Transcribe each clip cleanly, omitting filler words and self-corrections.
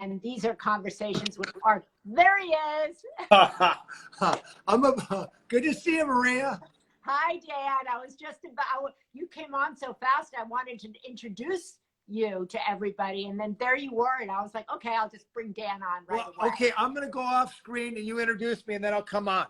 And these are conversations with Art. There he is. Good to see you, Maria. Hi, Dan. I was just about, you came on so fast, I wanted to introduce you to everybody. And then there you were. And I was like, okay, I'll just bring Dan on right away. Okay, I'm going to go off screen and you introduce me and then I'll come on.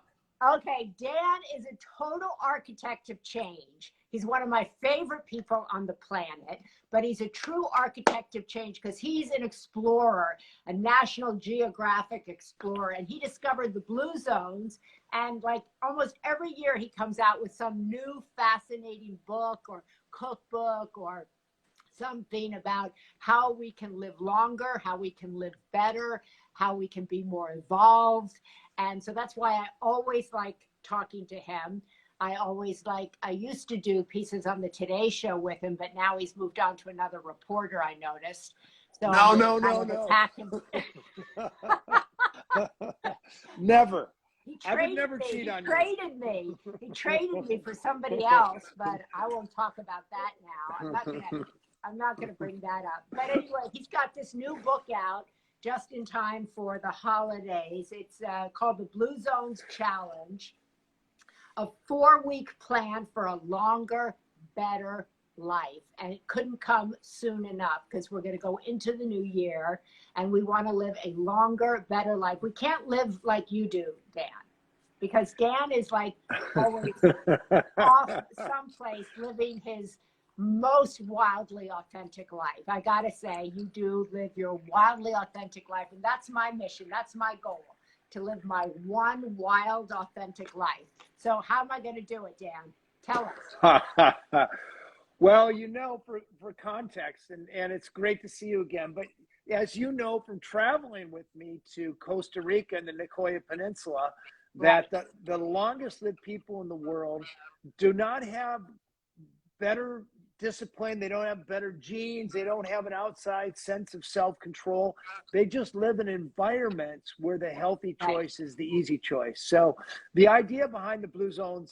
Okay, Dan is a total architect of change. He's one of my favorite people on the planet, but he's a true architect of change because he's an explorer, a National Geographic explorer, and he discovered the blue zones. And like almost every year, he comes out with some new fascinating book or cookbook or something about how we can live longer, how we can live better, how we can be more evolved. And so that's why I always like talking to him. I used to do pieces on the Today Show with him, but now he's moved on to another reporter, I noticed. So No. attack him. Never. I would never cheat on you. He traded me for somebody else, but I won't talk about that now. I'm not gonna bring that up. But anyway, he's got this new book out just in time for the holidays. It's called the Blue Zones Challenge, a 4-week plan for a longer, better life. And it couldn't come soon enough because we're going to go into the new year and we want to live a longer, better life. We can't live like you do, Dan, because Dan is like always off someplace living his most wildly authentic life. I got to say, you do live your wildly authentic life. And that's my mission. That's my goal, to live my one wild, authentic life. So how am I going to do it, Dan? Tell us. Well, for context, and it's great to see you again, but as you know from traveling with me to Costa Rica and the Nicoya Peninsula, that the longest lived people in the world do not have better discipline, they don't have better genes, they don't have an outside sense of self-control. They just live in environments where the healthy choice is the easy choice. So the idea behind the Blue Zones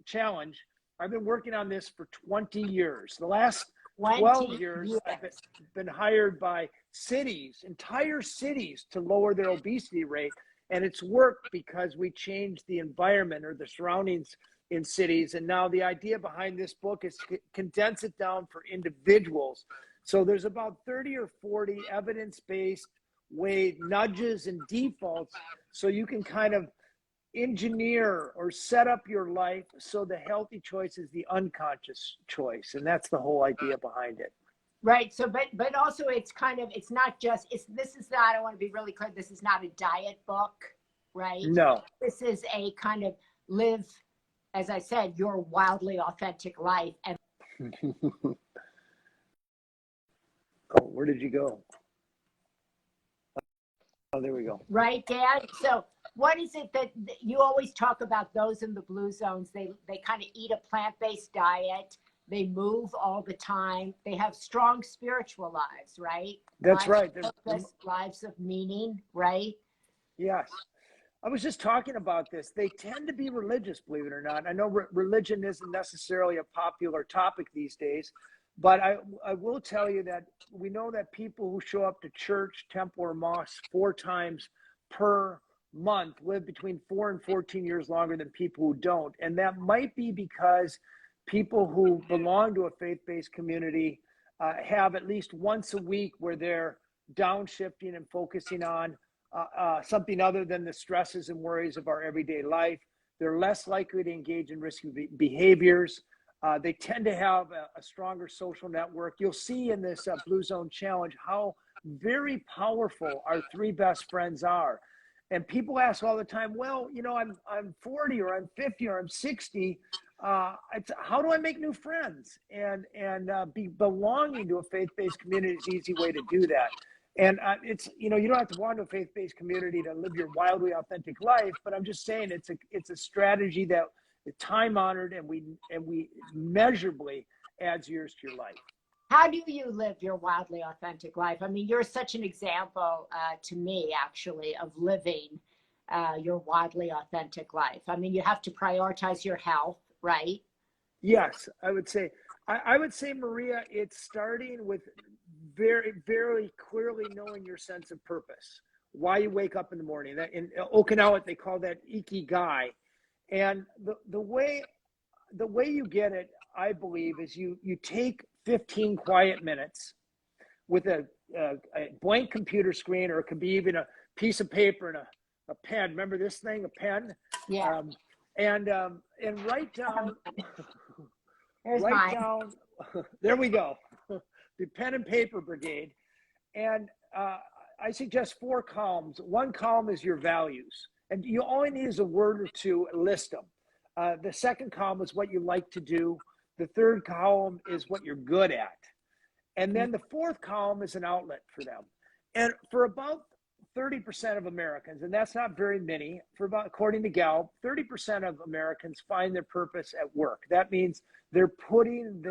Challenge, I've been working on this for 20 years. The last 12 years, I've been hired by cities, entire cities, to lower their obesity rate. And it's worked because we changed the environment or the surroundings in cities. And now the idea behind this book is to condense it down for individuals. So there's about 30 or 40 evidence-based nudges and defaults so you can kind of engineer or set up your life so the healthy choice is the unconscious choice. And that's the whole idea behind it. Right. So, but also it's not just, I want to be really clear. This is not a diet book, right? No. This is a kind of live, as I said, your wildly authentic life. And oh, where did you go? Oh, there we go. Right, Dan? So what is it that you always talk about those in the blue zones? They kind of eat a plant-based diet. They move all the time. They have strong spiritual lives, right? That's right. Lives of meaning, right? Yes. I was just talking about this. They tend to be religious, believe it or not. I know religion isn't necessarily a popular topic these days, but I will tell you that we know that people who show up to church, temple, or mosque 4 times per month live between 4 and 14 years longer than people who don't. And that might be because people who belong to a faith-based community have at least once a week where they're downshifting and focusing on something other than the stresses and worries of our everyday life. They're less likely to engage in risky behaviors. They tend to have a stronger social network. You'll see in this Blue Zone Challenge how very powerful our 3 best friends are. And people ask all the time, well, I'm 40 or I'm 50 or I'm 60. How do I make new friends? And be belonging to a faith-based community is an easy way to do that. And you don't have to belong to a faith-based community to live your wildly authentic life, but I'm just saying it's a strategy that is time-honored and we measurably adds years to your life. How do you live your wildly authentic life? I mean, you're such an example to me, actually, of living your wildly authentic life. I mean, you have to prioritize your health, right? Yes, I would say, Maria, it's starting with very, very clearly knowing your sense of purpose, why you wake up in the morning. That in Okinawa, they call that ikigai. And the way you get it, I believe, is you take 15 quiet minutes with a blank computer screen, or it could be even a piece of paper and a pen. Remember this thing, a pen? Yeah. And write down. There's write mine. down. There we go. The pen and paper brigade. And I suggest 4 columns. One column is your values, and you only need is a word or two. List them. The second column is what you like to do. The third column is what you're good at. And then the fourth column is an outlet for them. And for about 30% of Americans, and that's not very many, according to Gallup, 30% of Americans find their purpose at work. That means they're putting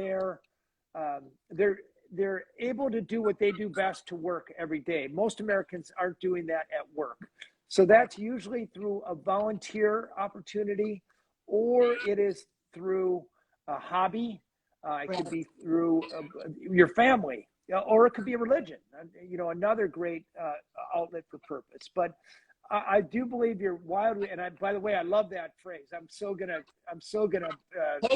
they're able to do what they do best to work every day. Most Americans aren't doing that at work. So that's usually through a volunteer opportunity, or it is through a hobby. It could be through your family, or it could be a religion, another great outlet for purpose. But I do believe you're wildly, and by the way, I love that phrase. I'm so gonna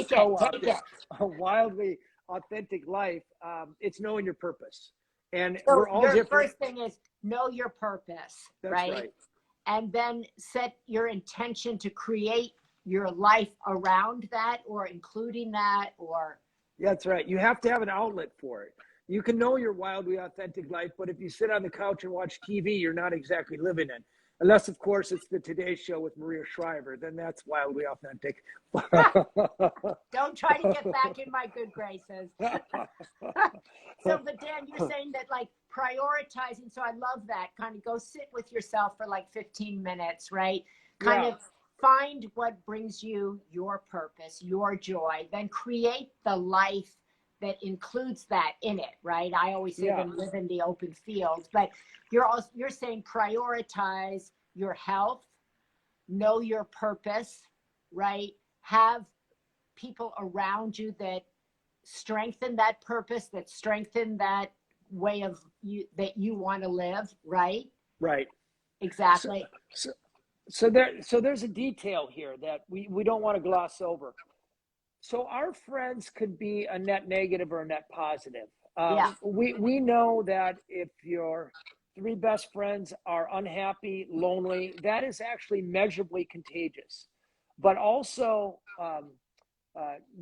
co-opt it. A wildly authentic life. It's knowing your purpose, and so we're all your different. First thing is know your purpose. That's right. And then set your intention to create your life around that, or including that, or. That's right. You have to have an outlet for it. You can know your wildly authentic life, but if you sit on the couch and watch TV, you're not exactly living it. Unless, of course, it's the Today Show with Maria Shriver, then that's wildly authentic. Don't try to get back in my good graces. So, but Dan, you're saying that like prioritizing. So I love that. Kind of go sit with yourself for like 15 minutes, right? Kind of find what brings you your purpose, your joy, then create the life that includes that in it, right? I always say live in the open field, but you're saying prioritize your health, know your purpose, right? Have people around you that strengthen that purpose, that strengthen that way of you that you want to live, right? Right. Exactly. So there's a detail here that we don't want to gloss over. So our friends could be a net negative or a net positive. We know that if your 3 best friends are unhappy, lonely, that is actually measurably contagious. But also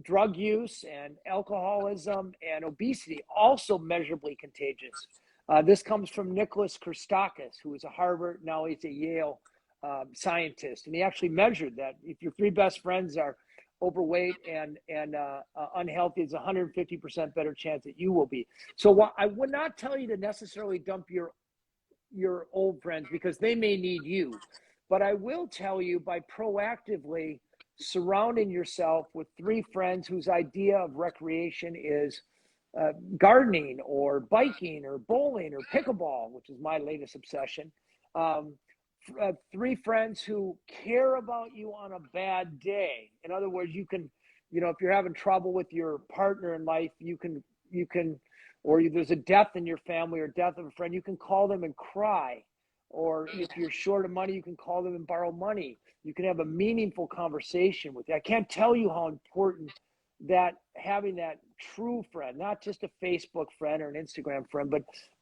drug use and alcoholism and obesity, also measurably contagious. This comes from Nicholas Christakis, who is a Harvard, now he's a Yale scientist. And he actually measured that if your 3 best friends are overweight and unhealthy, it's 150% better chance that you will be. So I would not tell you to necessarily dump your old friends, because they may need you. But I will tell you, by proactively surrounding yourself with 3 friends whose idea of recreation is gardening or biking or bowling or pickleball, which is my latest obsession. 3 friends who care about you on a bad day. In other words, you can, if you're having trouble with your partner in life, you can, or there's a death in your family or death of a friend, you can call them and cry. Or if you're short of money, you can call them and borrow money. You can have a meaningful conversation with you. I can't tell you how important that having that true friend, not just a Facebook friend or an Instagram friend,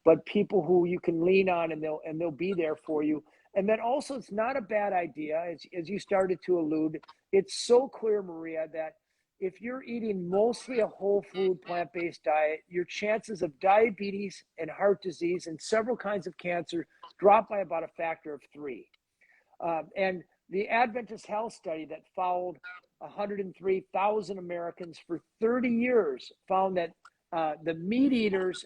but people who you can lean on, and they'll be there for you. And then also, it's not a bad idea, as you started to allude, it's so clear, Maria, that if you're eating mostly a whole food, plant-based diet, your chances of diabetes and heart disease and several kinds of cancer drop by about a factor of 3. And the Adventist Health Study that followed 103,000 Americans for 30 years found that the meat eaters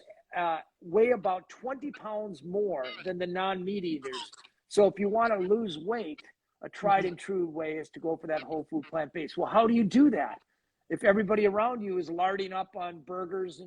weigh about 20 pounds more than the non-meat eaters. So if you want to lose weight, a tried and true way is to go for that whole food plant-based. Well, how do you do that if everybody around you is larding up on burgers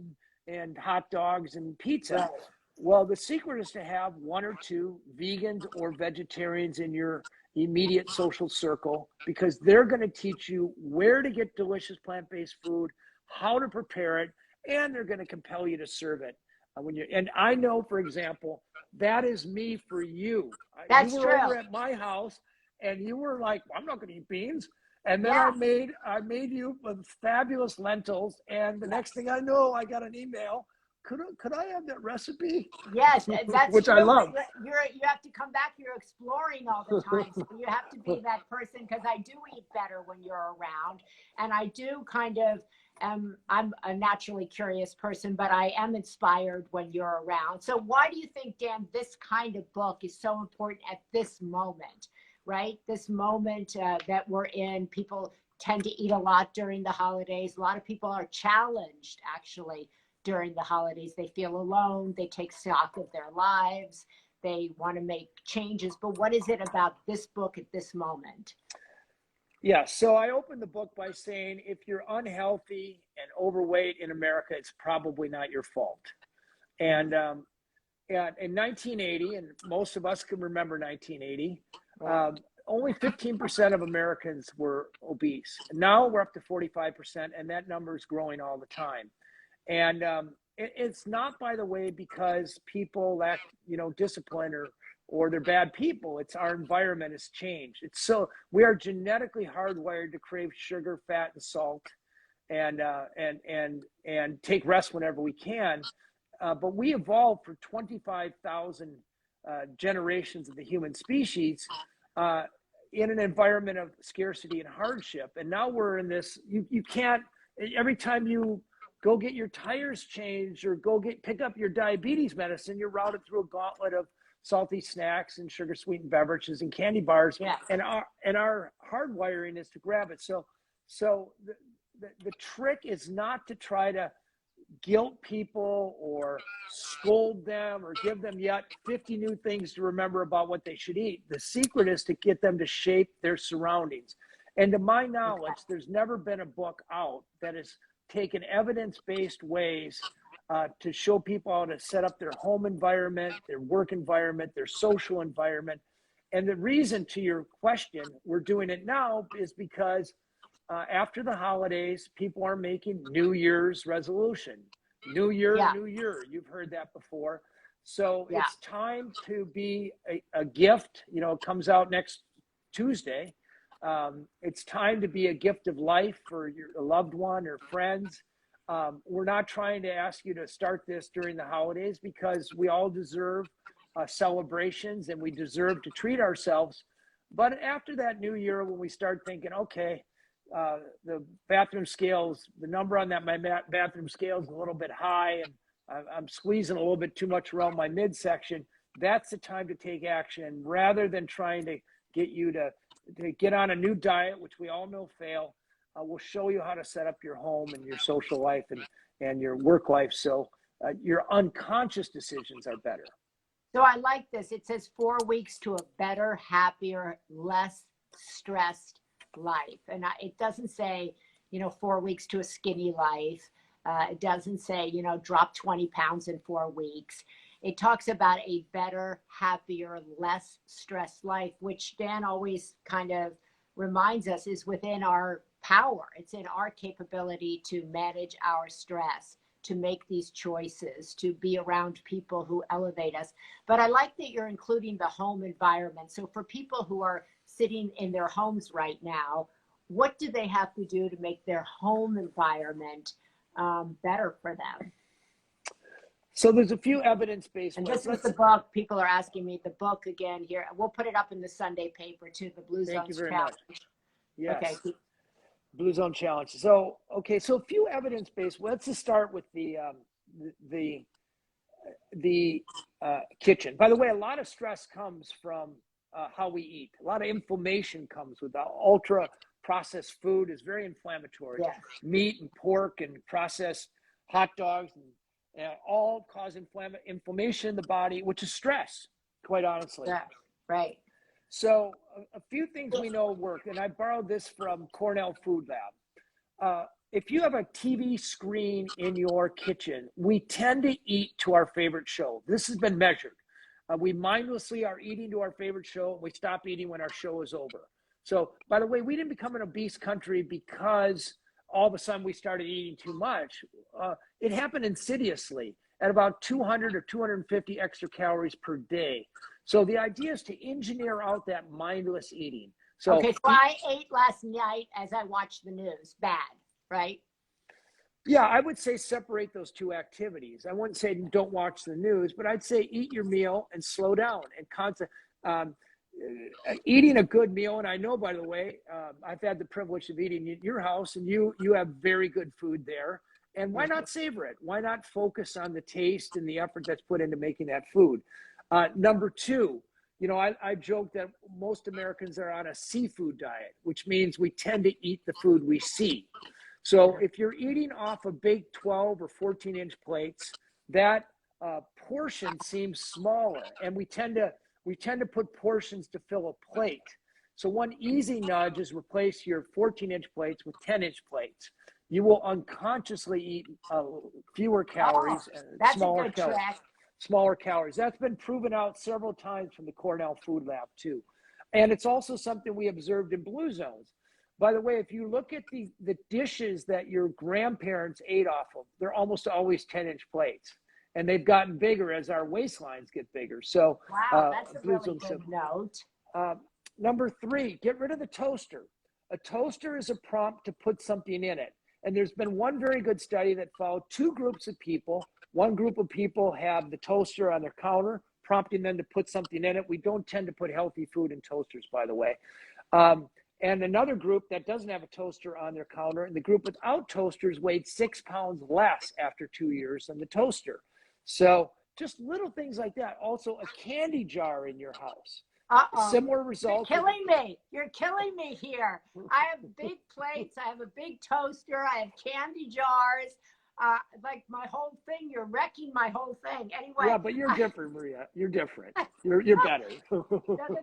and hot dogs and pizza? Right. Well, the secret is to have 1 or 2 vegans or vegetarians in your immediate social circle, because they're going to teach you where to get delicious plant-based food, how to prepare it, and they're going to compel you to serve it. And I know, for example, that is me for you. That's You were true. over at my house and you were like, well, I'm not going to eat beans. And then Yeah. I made you with fabulous lentils. And the next thing I know, I got an email. Could I have that recipe? Yes, that's Which I true. love. You have to come back. You're exploring all the time, so you have to be that person. Because I do eat better when you're around, and I do kind of. I'm a naturally curious person, but I am inspired when you're around. So why do you think, Dan, this kind of book is so important at this moment, right? This moment that we're in, people tend to eat a lot during the holidays. A lot of people are challenged, actually, during the holidays. They feel alone. They take stock of their lives. They want to make changes. But what is it about this book at this moment? Yeah, so I opened the book by saying if you're unhealthy and overweight in America, it's probably not your fault. And in 1980, and most of us can remember 1980, only 15% of Americans were obese. Now we're up to 45%, and that number is growing all the time. And it's not, by the way, because people lack, discipline or they're bad people. It's our environment has changed. It's so we are genetically hardwired to crave sugar, fat, and salt, and take rest whenever we can. But we evolved for 25,000 generations of the human species in an environment of scarcity and hardship. And now we're in this. You can't. Every time you go get your tires changed or pick up your diabetes medicine, you're routed through a gauntlet of salty snacks and sugar sweetened beverages and candy bars. Yeah. And our hardwiring is to grab it. So the trick is not to try to guilt people or scold them or give them yet 50 new things to remember about what they should eat. The secret is to get them to shape their surroundings. And to my knowledge, there's never been a book out that has taken evidence-based ways to show people how to set up their home environment, their work environment, their social environment. And the reason, to your question, we're doing it now is because after the holidays, people are making New Year's resolution. New year, new year. You've heard that before. So it's time to be a gift. It comes out next Tuesday. It's time to be a gift of life for your loved one or friends. We're not trying to ask you to start this during the holidays because we all deserve celebrations and we deserve to treat ourselves. But after that new year, when we start thinking, okay, the bathroom scales, the number on my bathroom scale is a little bit high and I'm squeezing a little bit too much around my midsection, that's the time to take action rather than trying to get you to get on a new diet, which we all know fail. We'll show you how to set up your home and your social life and your work life so your unconscious decisions are better. So I like this. It says 4 weeks to a better, happier, less stressed life. And it doesn't say, 4 weeks to a skinny life. It doesn't say, drop 20 pounds in 4 weeks. It talks about a better, happier, less stressed life, which Dan always kind of reminds us is within our power. It's in our capability to manage our stress, to make these choices, to be around people who elevate us. But I like that you're including the home environment. So for people who are sitting in their homes right now, what do they have to do to make their home environment better for them? So there's a few evidence-based. And this is the book. People are asking me the book again here. We'll put it up in the Sunday paper too, the Blue Zone Challenge. Much. Yes. Okay. Blue Zone Challenge. So, okay. So a few evidence-based. Let's just start with the kitchen. By the way, a lot of stress comes from how we eat. A lot of inflammation comes with ultra processed food is very inflammatory. Yes. Meat and pork and processed hot dogs and all cause inflammation in the body, which is stress, quite honestly. Yeah, right. So a few things we know work, and I borrowed this from Cornell Food Lab. If you have a TV screen in your kitchen, we tend to eat to our favorite show. This has been measured. We mindlessly are eating to our favorite show, and we stop eating when our show is over. So, by the way, we didn't become an obese country because all of a sudden we started eating too much. It happened insidiously. at about 200 or 250 extra calories per day. So the idea is to engineer out that mindless eating. So, okay, so I ate last night as I watched the news. Bad, right? yeah, I would say separate those two activities. I wouldn't say don't watch the news, but I'd say eat your meal and slow down and eating a good meal. And I know, by the way, I've had the privilege of eating at your house, and you have very good food there. And why not savor it? Why not focus on the taste and the effort that's put into making that food? Number two, I joke that most Americans are on a seafood diet, which means we tend to eat the food we see. So if you're eating off of big 12 or 14-inch plates, that portion seems smaller, and we tend to put portions to fill a plate. So one easy nudge is replace your 14-inch plates with 10-inch plates. You will unconsciously eat fewer calories and smaller calories. That's been proven out several times from the Cornell Food Lab too. And it's also something we observed in blue zones. By the way, if you look at the dishes that your grandparents ate off of, they're almost always 10-inch plates. And they've gotten bigger as our waistlines get bigger. So, wow, that's a really good note. Number three, get rid of the toaster. A toaster is a prompt to put something in it. And there's been one very good study that followed two groups of people. One group of people have the toaster on their counter, prompting them to put something in it. We don't tend to put healthy food in toasters, by the way. And another group that doesn't have a toaster on their counter, and the group without toasters weighed 6 pounds less after 2 years than the toaster. So just little things like that. Also, a candy jar in your house. Similar results. You're killing me. You're killing me here. I have big plates. I have a big toaster. I have candy jars. Like my whole thing, you're wrecking my whole thing. Anyway. Yeah, but you're different, Maria. You're different. You're better. The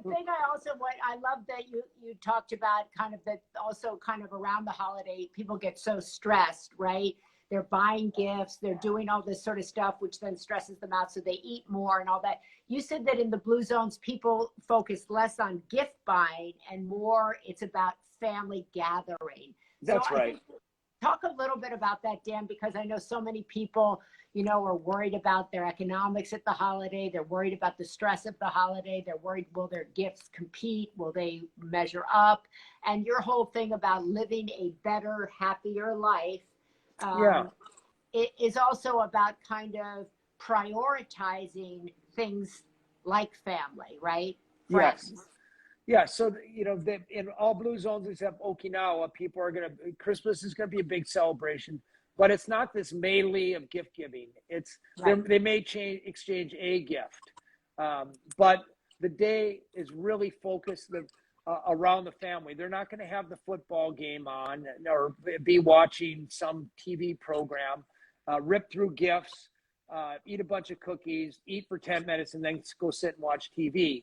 thing I love that you talked about kind of that also kind of around the holiday, people get so stressed, right? They're buying gifts, they're doing all this sort of stuff, which then stresses them out. So they eat more and all that. You said that in the blue zones, people focus less on gift buying and more it's about family gathering. That's right. Talk a little bit about that, Dan, because I know so many people, are worried about their economics at the holiday. They're worried about the stress of the holiday. They're worried, will their gifts compete? Will they measure up? And your whole thing about living a better, happier life, it is also about kind of prioritizing things like family, right? Friends. Yes. Yeah, so in all blue zones except Okinawa, Christmas is gonna be a big celebration, but it's not this melee of gift giving. It's right. They may exchange a gift, but the day is really focused around the family. They're not going to have the football game on or be watching some TV program. Rip through gifts, eat a bunch of cookies, eat for 10 minutes, and then go sit and watch TV.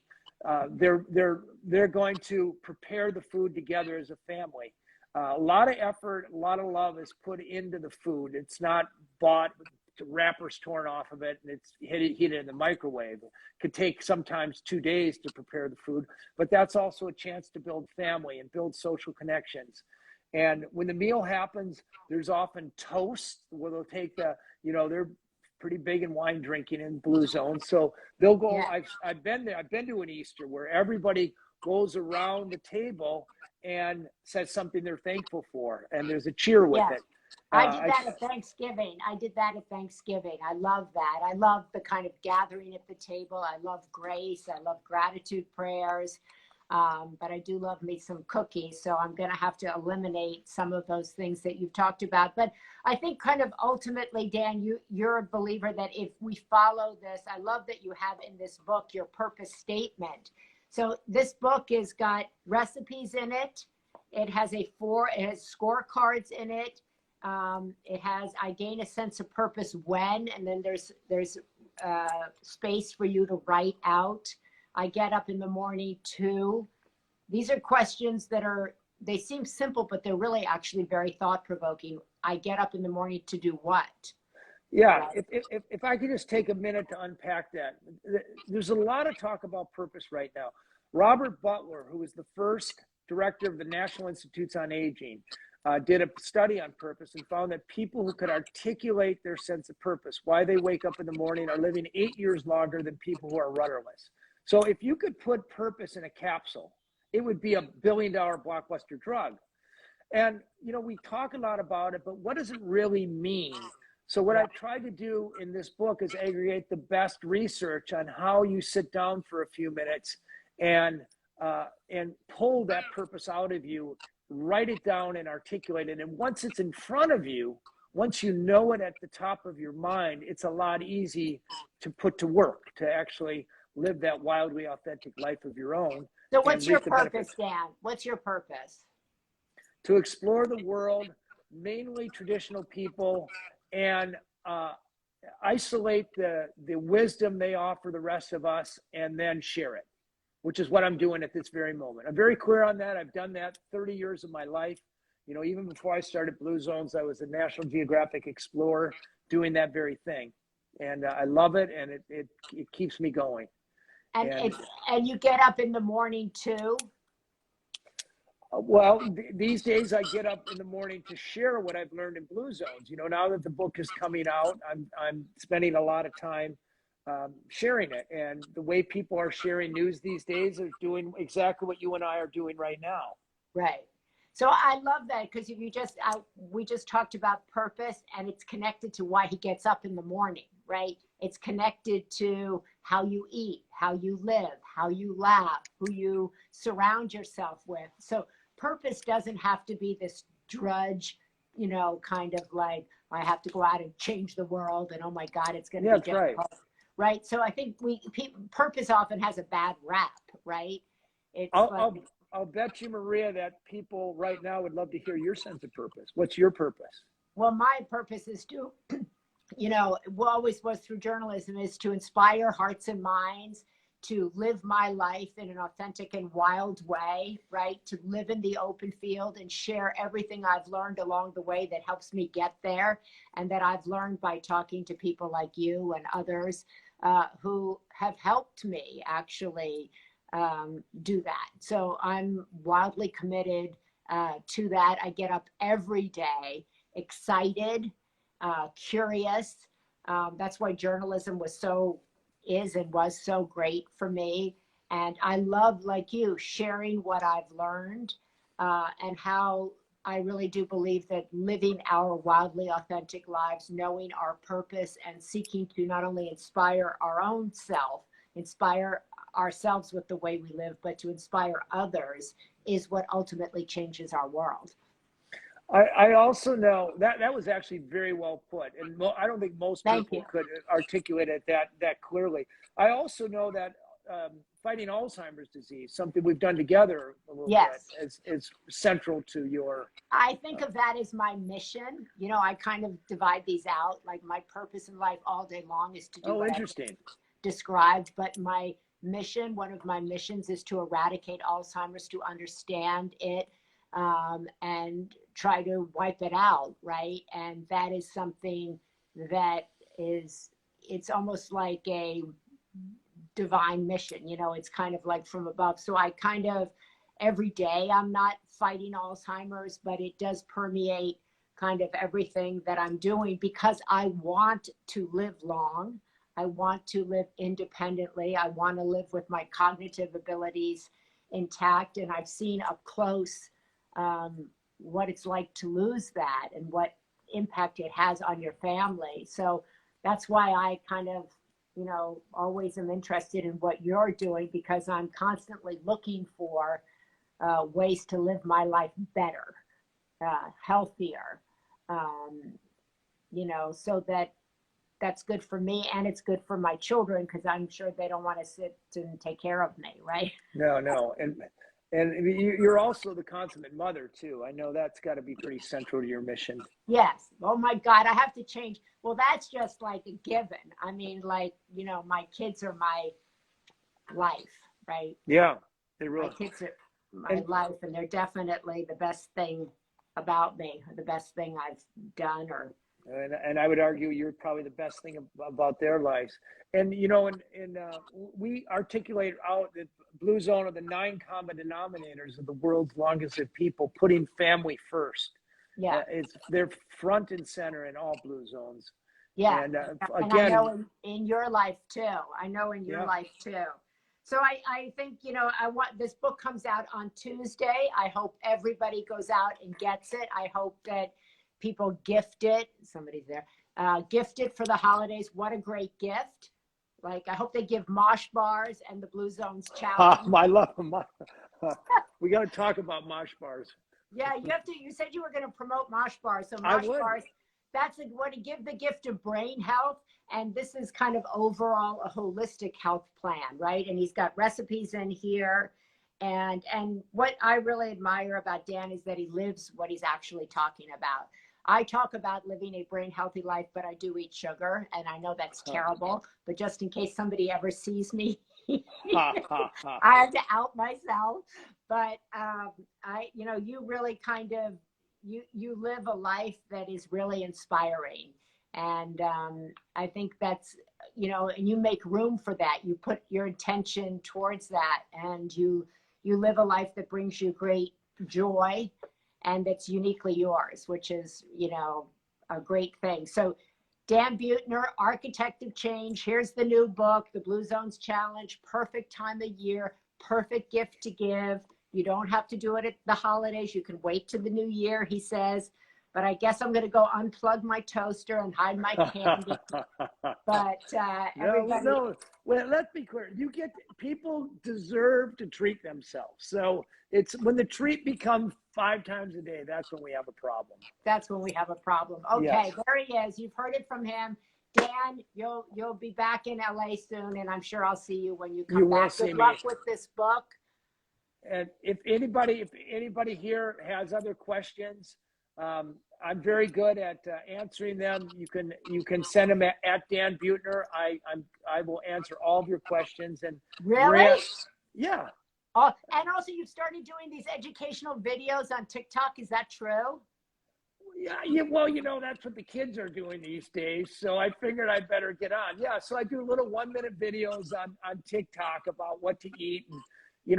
They're going to prepare the food together as a family. A lot of effort, a lot of love is put into the food. It's not bought, the wrappers torn off of it, and it's heated in the microwave. It could take sometimes 2 days to prepare the food, but that's also a chance to build family and build social connections. And when the meal happens, there's often toast where they'll take they're pretty big in wine drinking in blue zones. So they'll go, yeah. I've been there. I've been to an Easter where everybody goes around the table and says something they're thankful for. And there's a cheer with it. I did that at Thanksgiving. I love that. I love the kind of gathering at the table. I love grace. I love gratitude prayers. But I do love me some cookies. So I'm going to have to eliminate some of those things that you've talked about. But I think kind of ultimately, Dan, you're a believer that if we follow this, I love that you have in this book your purpose statement. So this book has got recipes in it. It has scorecards in it. It has, I gain a sense of purpose when, and then there's space for you to write out. I get up in the morning too. These are questions that they seem simple, but they're really actually very thought-provoking. I get up in the morning to do what? Yeah, if I could just take a minute to unpack that. There's a lot of talk about purpose right now. Robert Buettner, who was the first director of the National Institutes on Aging, did a study on purpose and found that people who could articulate their sense of purpose, why they wake up in the morning, are living 8 years longer than people who are rudderless. So if you could put purpose in a capsule, it would be a billion-dollar blockbuster drug. And, you know, we talk a lot about it, but what does it really mean? So what I've tried to do in this book is aggregate the best research on how you sit down for a few minutes and pull that purpose out of you, write it down and articulate it. And once it's in front of you, once you know it at the top of your mind, it's a lot easy to put to work, to actually live that wildly authentic life of your own. So what's your purpose, Dan? What's your purpose? To explore the world, mainly traditional people, and isolate the wisdom they offer the rest of us, and then share it, which is what I'm doing at this very moment. I'm very clear on that. I've done that 30 years of my life. You know, even before I started Blue Zones, I was a National Geographic explorer doing that very thing. And I love it, and it keeps me going. And you get up in the morning too? Well, these days I get up in the morning to share what I've learned in Blue Zones. You know, now that the book is coming out, I'm spending a lot of time sharing it. And the way people are sharing news these days is doing exactly what you and I are doing right now. Right. So I love that, because if you we just talked about purpose, and it's connected to why he gets up in the morning, right? It's connected to how you eat, how you live, how you laugh, who you surround yourself with. So purpose doesn't have to be this drudge, you know, kind of like, I have to go out and change the world, and oh my God, it's going to be difficult. Right. So I think purpose often has a bad rap, right? It's I'll bet you, Maria, that people right now would love to hear your sense of purpose. What's your purpose? Well, my purpose is to, you know, what always was through journalism, is to inspire hearts and minds, to live my life in an authentic and wild way, right? To live in the open field and share everything I've learned along the way that helps me get there, and that I've learned by talking to people like you and others who have helped me actually do that. So I'm wildly committed to that. I get up every day excited, curious. That's why journalism was so great for me. And I love, like you, sharing what I've learned and how I really do believe that living our wildly authentic lives, knowing our purpose, and seeking to not only inspire our own self, inspire ourselves with the way we live, but to inspire others, is what ultimately changes our world. I also know that was actually very well put, and I don't think most people could articulate it that clearly. I also know that fighting Alzheimer's disease, something we've done together a little bit, is central to your. I think of that as my mission. You know, I kind of divide these out. Like, my purpose in life all day long is to do what I described, but my mission, one of my missions, is to eradicate Alzheimer's, to understand it, and try to wipe it out, right? And that is something that it's almost like a divine mission, you know, it's kind of like from above. So I kind of, every day, I'm not fighting Alzheimer's, but it does permeate kind of everything that I'm doing, because I want to live long. I want to live independently. I want to live with my cognitive abilities intact. And I've seen up close what it's like to lose that, and what impact it has on your family. So that's why I kind of, you know, always am interested in what you're doing, because I'm constantly looking for ways to live my life better, healthier, you know, so that's good for me, and it's good for my children, because I'm sure they don't want to sit and take care of me, right? No. And you're also the consummate mother too. I know that's got to be pretty central to your mission. Yes. Oh my God, I have to change. Well, that's just like a given. I mean, like, you know, my kids are my life, right? Yeah, they really. My kids are my life, and they're definitely the best thing about me, or the best thing I've done, or. And I would argue you're probably the best thing about their lives. And, you know, we articulate out that Blue Zone are the 9 common denominators of the world's longest lived people, putting family first. Yeah. They're front and center in all blue zones. Yeah. And And I again, know in your life too. I know in your yeah. life too. So I think, you know, this book comes out on Tuesday. I hope everybody goes out and gets it. I hope that people gift it. Somebody's there. Gift it for the holidays. What a great gift. Like, I hope they give Mosh Bars and the Blue Zones Challenge. I love them. We got to talk about Mosh Bars. Yeah, you said you were going to promote Mosh Bars. So I Mosh would. Bars, that's what to give the gift of brain health. And this is kind of overall a holistic health plan, right? And he's got recipes in here. And what I really admire about Dan is that he lives what he's actually talking about. I talk about living a brain healthy life, but I do eat sugar, and I know that's terrible. But just in case somebody ever sees me, I have to out myself. But you really kind of you live a life that is really inspiring, and I think that's and you make room for that. You put your intention towards that, and you live a life that brings you great joy. And that's uniquely yours, which is, a great thing. So Dan Buettner, Architect of Change. Here's the new book, The Blue Zones Challenge. Perfect time of year, perfect gift to give. You don't have to do it at the holidays. You can wait to the new year, he says. But I guess I'm going to go unplug my toaster and hide my candy. But everybody... No, well, let's be clear. People deserve to treat themselves. So it's when the treat becomes 5 times a day, that's when we have a problem. That's when we have a problem. Okay, yes. There he is. You've heard it from him. Dan, you'll be back in LA soon, and I'm sure I'll see you when you come back. Good luck with this book. And if anybody here has other questions, I'm very good at answering them. You can send them at Dan Buettner. I will answer all of your questions. And really, yeah. And also, you've started doing these educational videos on TikTok. Is that true? Yeah. Well, that's what the kids are doing these days. So I figured I'd better get on. Yeah. So I do little 1-minute videos on TikTok about what to eat. And,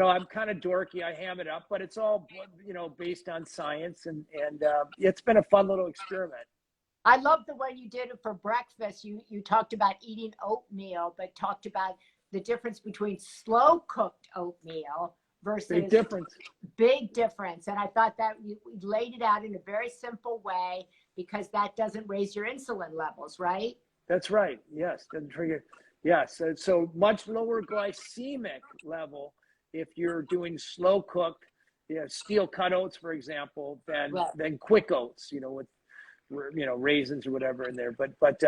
I'm kind of dorky. I ham it up, but it's all, based on science. And it's been a fun little experiment. I love the way you did it for breakfast. You talked about eating oatmeal, but talked about the difference between slow cooked oatmeal versus big difference. And I thought that you laid it out in a very simple way because that doesn't raise your insulin levels, right? That's right. Yes. Doesn't trigger. Yes. So much lower glycemic level if you're doing slow cooked, steel cut oats, for example, than quick oats, with raisins or whatever in there. But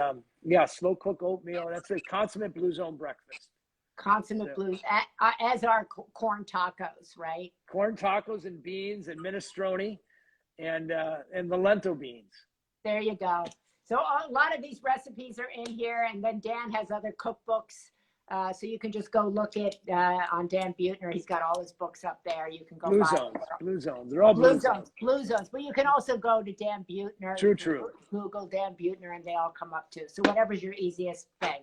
slow cooked oatmeal. That's a consummate Blue Zone breakfast. Consummate blues, as are corn tacos, right? Corn tacos and beans and minestrone and the lentil beans. There you go. So a lot of these recipes are in here, and then Dan has other cookbooks. So you can just go look at on Dan Buettner. He's got all his books up there. You can go Blue Zones. They're all Blue Zones. Blue Zones. But you can also go to Dan Buettner. True. Google Dan Buettner, and they all come up too. So whatever's your easiest thing.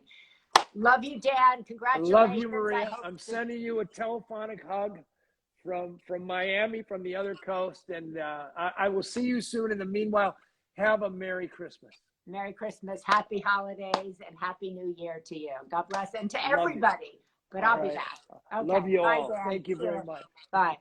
Love you, Dan. Congratulations. Love you, Maria. I'm sending you a telephonic hug from Miami, from the other coast, and I will see you soon. In the meanwhile, have a Merry Christmas. Merry Christmas, Happy Holidays, and Happy New Year to you. God bless, and to everybody. But I'll be back. Okay. Love you all. Bye, Dan. Thank you very much. Bye.